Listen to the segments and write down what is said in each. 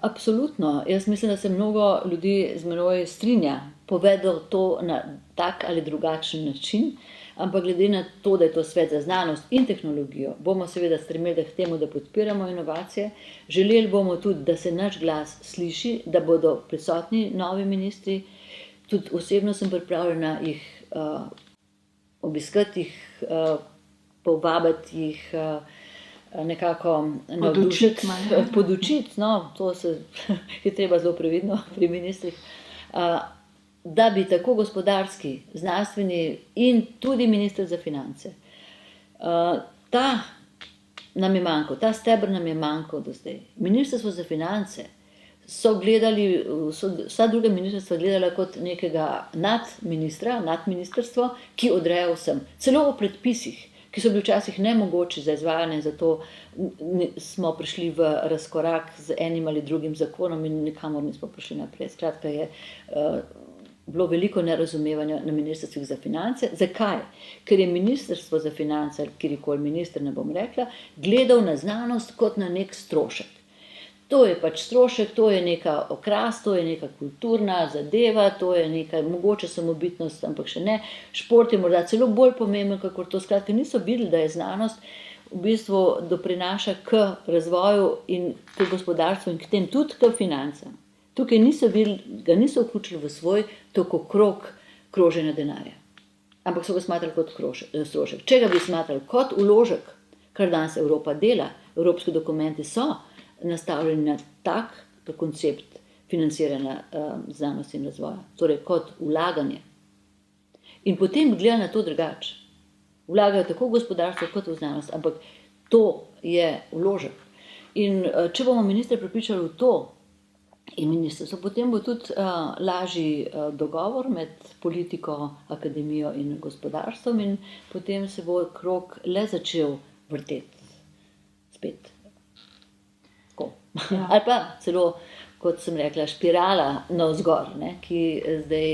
Absolutno. Jaz mislim, da se mnogo ljudi z menoj strinja, povedo to na tak ali drugačen način, ampak glede na to, da je to svet za znanost in tehnologijo, bomo seveda stremeli k temu, da podpiramo inovacije. Želeli bomo tudi, da se naš glas sliši, da bodo prisotni novi ministri. Tudi osebno sem pripravljena jih obiskati, jih povabiti, jih nekako navdušiti, podučiti, no, to je treba zelo previdno pri ministrih, da bi tako gospodarski, znanstveni in tudi minister za finance, ta nam je manjkal, ta steber nam je manjkal do zdaj. Ministrstvo za finance so gledali, vsa druga ministrstva gledala kot nekega nadministra, nadministrstvo, ki odreja vsem, celo o predpisih, ki so bili včasih nemogoči za izvajanje, zato smo prišli v razkorak z enim ali drugim zakonom in nikamor nismo prišli naprej. Skratka je bilo veliko nerazumevanja na ministrstvih za finance. Zakaj? Ker je ministrstvo za finance, ali kjerikoli minister, ne bom rekla, gledal na znanost kot na nek strošek. To je pač strošek, to je neka okras, to je neka kulturna zadeva, to je neka mogoče samobitnost, ampak še ne. Šport je morda celo bolj pomemben, kakor to. Skratka, niso videli, da je znanost v bistvu doprinaša k razvoju in k gospodarstvu in k tem tudi k financam. Tukaj ga niso vključili v svoj tokokrog kroženja denarja. Ampak so ga smatrali kot strošek. Če ga bi smatrali kot vložek, kar danes Evropa dela, evropski dokumenti so nastavljeni na tak koncept financiranja znanosti in razvoja, torej kot vlaganje. In potem gleda na to drugače. Vlagajo tako v gospodarstvo kot v znanost, ampak to je vložek. In če bomo ministre prepričali v to in ministrstvo, potem bo tudi lažji dogovor med politiko, akademijo in gospodarstvom in potem se bo krog le začel vrteti spet. Ja. Ali pa celo, kot sem rekla, špirala navzgor, ki zdaj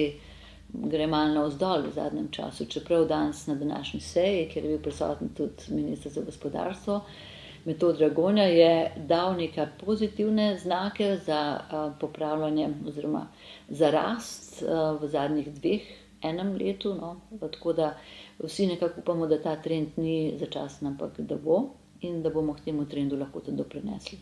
gre malo navzdol v zadnjem času. Čeprav danes na današnji seji, kjer je bil prisoten tudi minister za gospodarstvo, Metod Dragonja, je dal neke pozitivne znake za popravljanje oziroma za rast v zadnjih enem letu. No. Tako da vsi nekako upamo, da ta trend ni začasen, ampak da bo in da bomo k temu trendu lahko tudi doprinesli.